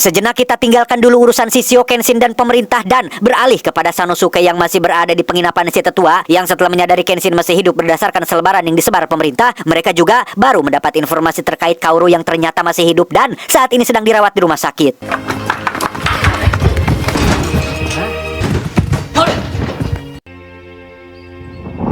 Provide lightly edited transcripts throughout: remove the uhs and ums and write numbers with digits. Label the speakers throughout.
Speaker 1: Sejenak kita tinggalkan dulu urusan Shishio, Kenshin, dan pemerintah dan beralih kepada Sanosuke yang masih berada di penginapan si tetua, yang setelah menyadari Kenshin masih hidup berdasarkan selebaran yang disebar pemerintah, mereka juga baru mendapat informasi terkait Kaoru yang ternyata masih hidup dan saat ini sedang dirawat di rumah sakit.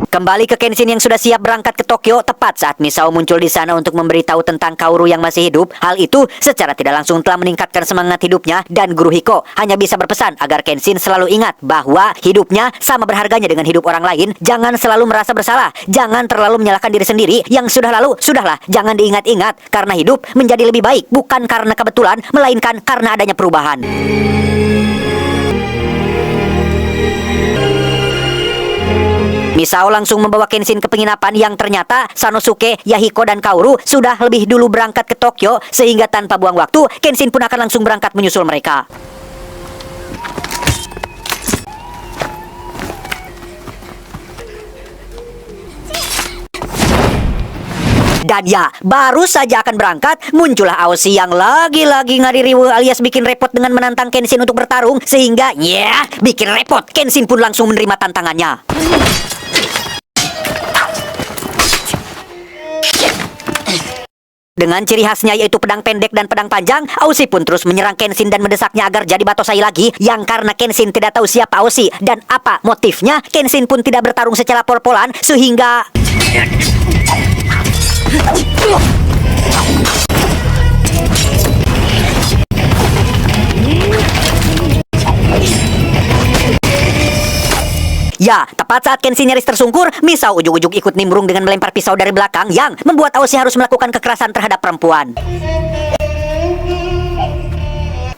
Speaker 1: Kembali ke Kenshin yang sudah siap berangkat ke Tokyo tepat saat Misao muncul di sana untuk memberitahu tentang Kaoru yang masih hidup. Hal itu secara tidak langsung telah meningkatkan semangat hidupnya dan Guru Hiko hanya bisa berpesan agar Kenshin selalu ingat bahwa hidupnya sama berharganya dengan hidup orang lain. Jangan selalu merasa bersalah, jangan terlalu menyalahkan diri sendiri. Yang sudah lalu, sudahlah, jangan diingat-ingat karena hidup menjadi lebih baik bukan karena kebetulan, melainkan karena adanya perubahan. Misao langsung membawa Kenshin ke penginapan yang ternyata Sanosuke, Yahiko, dan Kaoru sudah lebih dulu berangkat ke Tokyo sehingga tanpa buang waktu, Kenshin pun akan langsung berangkat menyusul mereka. Dan ya, baru saja akan berangkat, muncullah Aoshi yang lagi-lagi ngaririwe alias bikin repot dengan menantang Kenshin untuk bertarung, sehingga, bikin repot, Kenshin pun langsung menerima tantangannya. Dengan ciri khasnya yaitu pedang pendek dan pedang panjang, Aoshi pun terus menyerang Kenshin dan mendesaknya agar jadi batosai lagi. Yang karena Kenshin tidak tahu siapa Aoshi dan apa motifnya, Kenshin pun tidak bertarung secara pol-polan sehingga... Ya, tepat saat Kenshin nyaris tersungkur, Misao ujug-ujug ikut nimbrung dengan melempar pisau dari belakang yang membuat Aoshi harus melakukan kekerasan terhadap perempuan.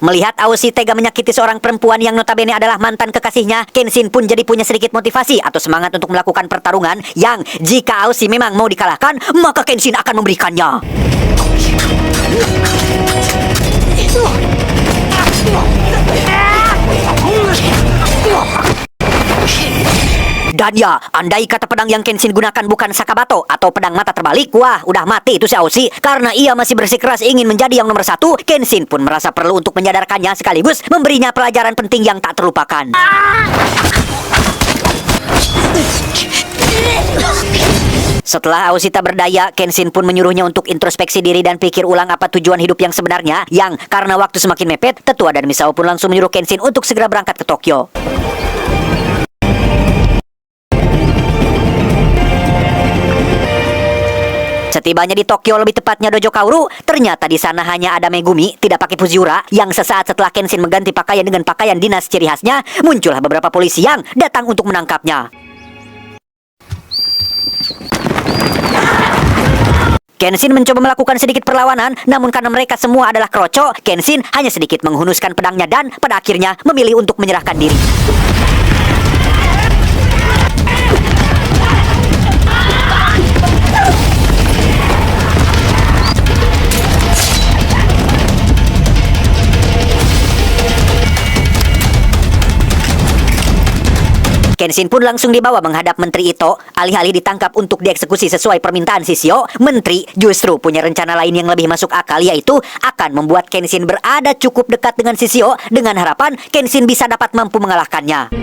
Speaker 1: Melihat Aoshi tega menyakiti seorang perempuan yang notabene adalah mantan kekasihnya, Kenshin pun jadi punya sedikit motivasi atau semangat untuk melakukan pertarungan yang jika Aoshi memang mau dikalahkan, maka Kenshin akan memberikannya. Dan ya, andai kata pedang yang Kenshin gunakan bukan Sakabato atau pedang mata terbalik, wah, udah mati itu si Aoshi. Karena ia masih bersikeras ingin menjadi yang nomor satu, Kenshin pun merasa perlu untuk menyadarkannya sekaligus memberinya pelajaran penting yang tak terlupakan. Setelah Aoshi tak berdaya, Kenshin pun menyuruhnya untuk introspeksi diri dan pikir ulang apa tujuan hidup yang sebenarnya, yang karena waktu semakin mepet, tetua dan Misao pun langsung menyuruh Kenshin untuk segera berangkat ke Tokyo. Setibanya di Tokyo, lebih tepatnya dojo Kaoru, ternyata di sana hanya ada Megumi, tidak pakai Fujiura, yang sesaat setelah Kenshin mengganti pakaian dengan pakaian dinas ciri khasnya, muncullah beberapa polisi yang datang untuk menangkapnya. Kenshin mencoba melakukan sedikit perlawanan, namun karena mereka semua adalah kroco, Kenshin hanya sedikit menghunuskan pedangnya dan pada akhirnya memilih untuk menyerahkan diri. Kenshin pun langsung dibawa menghadap Menteri Ito. Alih-alih ditangkap untuk dieksekusi sesuai permintaan Shishio, Menteri justru punya rencana lain yang lebih masuk akal, yaitu akan membuat Kenshin berada cukup dekat dengan Shishio dengan harapan Kenshin bisa dapat mampu mengalahkannya.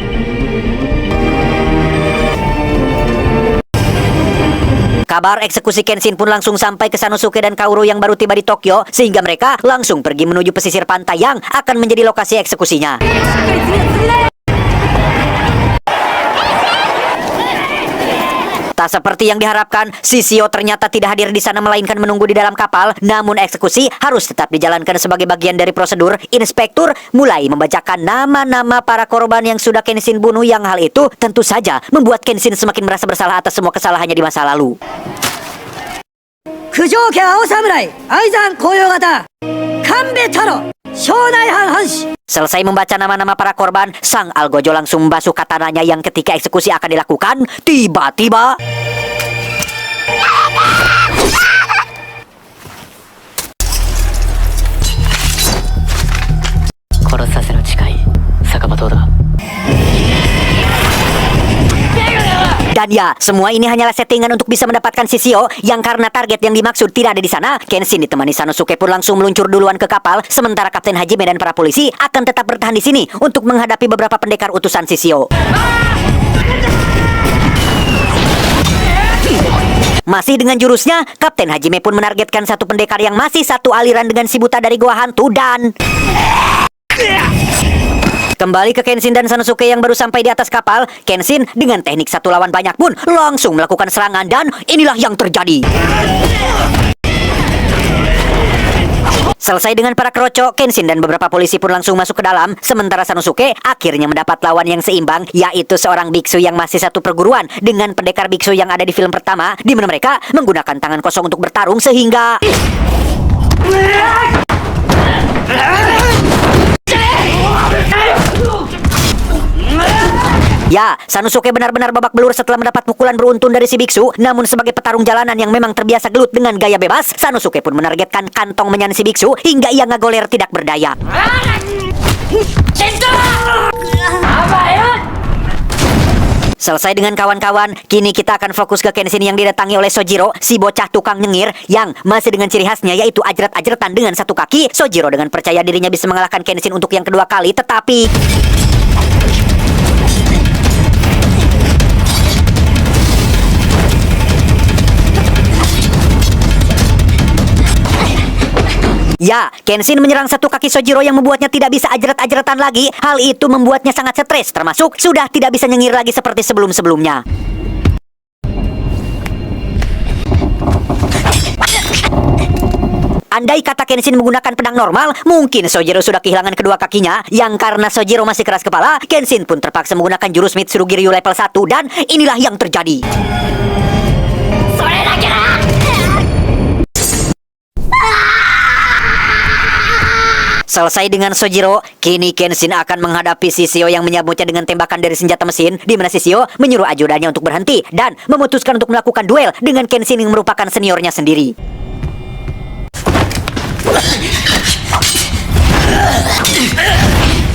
Speaker 1: Kabar eksekusi Kenshin pun langsung sampai ke Sanosuke dan Kaoru yang baru tiba di Tokyo, sehingga mereka langsung pergi menuju pesisir pantai yang akan menjadi lokasi eksekusinya. Tak seperti yang diharapkan, Shishio ternyata tidak hadir di sana melainkan menunggu di dalam kapal. Namun eksekusi harus tetap dijalankan sebagai bagian dari prosedur. Inspektur mulai membacakan nama-nama para korban yang sudah Kenshin bunuh, yang hal itu tentu saja membuat Kenshin semakin merasa bersalah atas semua kesalahannya di masa lalu. Kujoke Ao Samurai, Aizan Koyogata, Kanbe Taro, Shonai Hanshi. Selesai membaca nama-nama para korban, sang Algojo langsung membasuh katananya yang ketika eksekusi akan dilakukan, tiba-tiba... Dan Dan ya, semua ini hanyalah settingan untuk bisa mendapatkan Shishio yang karena target yang dimaksud tidak ada di sana. Kenshin ditemani Sanosuke pun langsung meluncur duluan ke kapal, sementara Kapten Hajime dan para polisi akan tetap bertahan di sini untuk menghadapi beberapa pendekar utusan Shishio. Masih dengan jurusnya, Kapten Hajime pun menargetkan satu pendekar yang masih satu aliran dengan si buta dari Goa Hantu dan... Kembali ke Kenshin dan Sanosuke yang baru sampai di atas kapal, Kenshin dengan teknik satu lawan banyak pun langsung melakukan serangan dan inilah yang terjadi. Selesai dengan para kroco, Kenshin dan beberapa polisi pun langsung masuk ke dalam, sementara Sanosuke akhirnya mendapat lawan yang seimbang, yaitu seorang biksu yang masih satu perguruan dengan pendekar biksu yang ada di film pertama, di mana mereka menggunakan tangan kosong untuk bertarung sehingga... Ya, Sanosuke benar-benar babak belur setelah mendapat pukulan beruntun dari si biksu. Namun sebagai petarung jalanan yang memang terbiasa gelut dengan gaya bebas, Sanosuke pun menargetkan kantong menyan si biksu hingga ia ngagoler tidak berdaya. Selesai dengan kawan-kawan, kini kita akan fokus ke Kenshin yang didatangi oleh Sojiro, si bocah tukang nyengir yang masih dengan ciri khasnya yaitu ajrat-ajratan dengan satu kaki. Sojiro dengan percaya dirinya bisa mengalahkan Kenshin untuk yang kedua kali, tetapi... Ya, Kenshin menyerang satu kaki Sojiro yang membuatnya tidak bisa ajrat-ajratan lagi. Hal itu membuatnya sangat stres, termasuk sudah tidak bisa nyengir lagi seperti sebelum-sebelumnya. Andai kata Kenshin menggunakan pedang normal, mungkin Sojiro sudah kehilangan kedua kakinya. Yang karena Sojiro masih keras kepala, Kenshin pun terpaksa menggunakan jurus Mitsurugiryu level 1 dan inilah yang terjadi. Selesai dengan Sojiro, kini Kenshin akan menghadapi Shishio yang menyambutnya dengan tembakan dari senjata mesin, di mana Shishio menyuruh ajudannya untuk berhenti dan memutuskan untuk melakukan duel dengan Kenshin yang merupakan seniornya sendiri.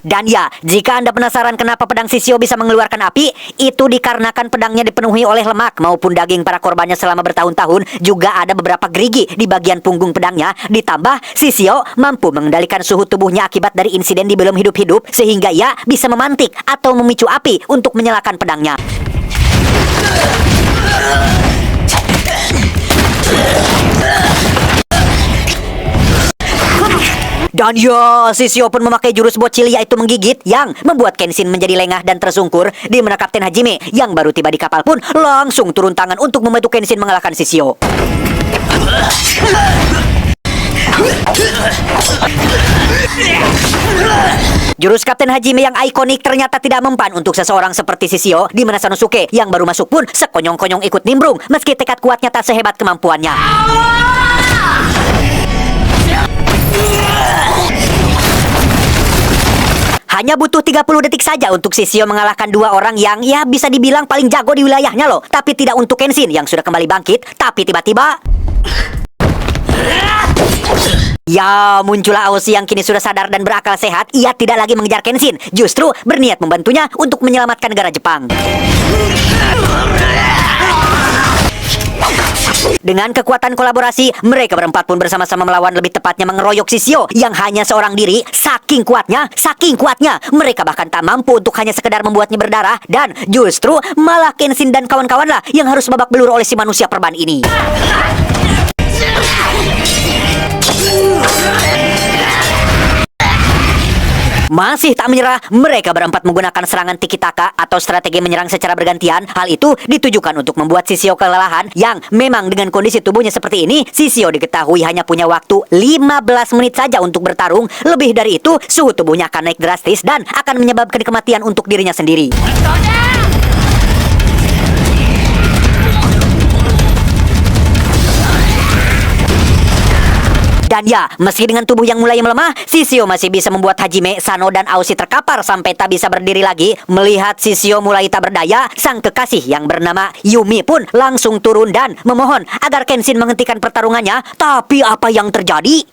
Speaker 1: Dan ya, jika Anda penasaran kenapa pedang Shishio bisa mengeluarkan api, itu dikarenakan pedangnya dipenuhi oleh lemak maupun daging para korbannya selama bertahun-tahun. Juga ada beberapa gerigi di bagian punggung pedangnya. Ditambah, Shishio mampu mengendalikan suhu tubuhnya akibat dari insiden di belum hidup-hidup, sehingga ia bisa memantik atau memicu api untuk menyalakan pedangnya. Dan ya, Shishio pun memakai jurus bocil yaitu menggigit yang membuat Kenshin menjadi lengah dan tersungkur, di mana Kapten Hajime yang baru tiba di kapal pun langsung turun tangan untuk membantu Kenshin mengalahkan Shishio. Jurus Kapten Hajime yang ikonik ternyata tidak mempan untuk seseorang seperti Shishio, di mana Sanosuke yang baru masuk pun sekonyong-konyong ikut nimbrung meski tekad kuatnya tak sehebat kemampuannya. Hanya butuh 30 detik saja untuk Shishio mengalahkan dua orang yang ya bisa dibilang paling jago di wilayahnya loh. Tapi tidak untuk Kenshin yang sudah kembali bangkit. Tapi tiba-tiba... Ya, muncullah Aoshi yang kini sudah sadar dan berakal sehat. Ia tidak lagi mengejar Kenshin, justru berniat membantunya untuk menyelamatkan negara Jepang. Dengan kekuatan kolaborasi, mereka berempat pun bersama-sama melawan, lebih tepatnya mengeroyok Shishio yang hanya seorang diri. Saking kuatnya, mereka bahkan tak mampu untuk hanya sekedar membuatnya berdarah. Dan justru malah Kenshin dan kawan-kawanlah yang harus babak belur oleh si manusia perban ini. Masih tak menyerah, mereka berempat menggunakan serangan tiki-taka atau strategi menyerang secara bergantian. Hal itu ditujukan untuk membuat Shishio kelelahan, yang memang dengan kondisi tubuhnya seperti ini, Shishio diketahui hanya punya waktu 15 menit saja untuk bertarung. Lebih dari itu, suhu tubuhnya akan naik drastis dan akan menyebabkan kematian untuk dirinya sendiri. Dan ya, meski dengan tubuh yang mulai melemah, Shishio masih bisa membuat Hajime, Sano, dan Aoshi terkapar sampai tak bisa berdiri lagi. Melihat Shishio mulai tak berdaya, sang kekasih yang bernama Yumi pun langsung turun dan memohon agar Kenshin menghentikan pertarungannya. Tapi apa yang terjadi?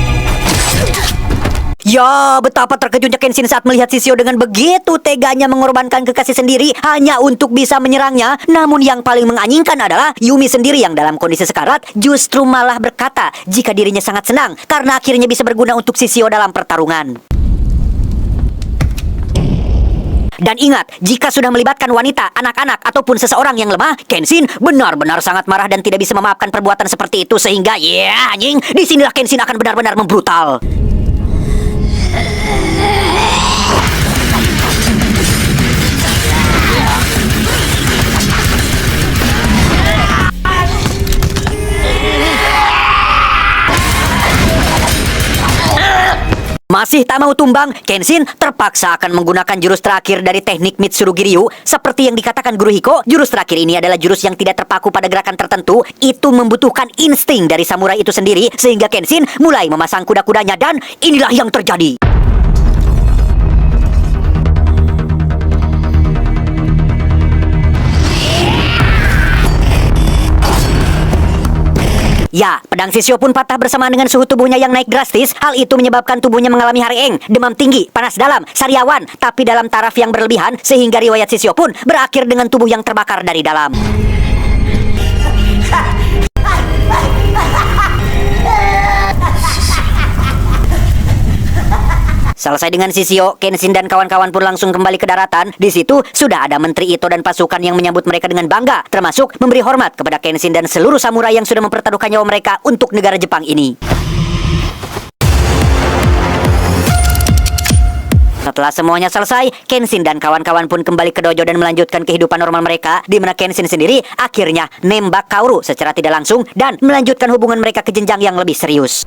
Speaker 1: Ya, betapa terkejutnya Kenshin saat melihat Shishio dengan begitu teganya mengorbankan kekasih sendiri hanya untuk bisa menyerangnya. Namun yang paling menganjingkan adalah Yumi sendiri yang dalam kondisi sekarat justru malah berkata jika dirinya sangat senang karena akhirnya bisa berguna untuk Shishio dalam pertarungan. Dan ingat, jika sudah melibatkan wanita, anak-anak, ataupun seseorang yang lemah, Kenshin benar-benar sangat marah dan tidak bisa memaafkan perbuatan seperti itu sehingga, ya anjing, disinilah Kenshin akan benar-benar membrutal. Masih tak mau tumbang, Kenshin terpaksa akan menggunakan jurus terakhir dari teknik Mitsurugi Ryu. Seperti yang dikatakan Guru Hiko, jurus terakhir ini adalah jurus yang tidak terpaku pada gerakan tertentu. Itu membutuhkan insting dari samurai itu sendiri, sehingga Kenshin mulai memasang kuda-kudanya dan inilah yang terjadi. Ya, pedang Shishio pun patah bersamaan dengan suhu tubuhnya yang naik drastis. Hal itu menyebabkan tubuhnya mengalami hareeng, demam tinggi, panas dalam, sariawan, tapi dalam taraf yang berlebihan, sehingga riwayat Shishio pun berakhir dengan tubuh yang terbakar dari dalam. Selesai dengan Shishio, Kenshin dan kawan-kawan pun langsung kembali ke daratan. Di situ sudah ada Menteri Ito dan pasukan yang menyambut mereka dengan bangga, termasuk memberi hormat kepada Kenshin dan seluruh samurai yang sudah mempertaruhkan nyawa mereka untuk negara Jepang ini. Setelah semuanya selesai, Kenshin dan kawan-kawan pun kembali ke dojo dan melanjutkan kehidupan normal mereka, di mana Kenshin sendiri akhirnya nembak Kaoru secara tidak langsung dan melanjutkan hubungan mereka ke jenjang yang lebih serius.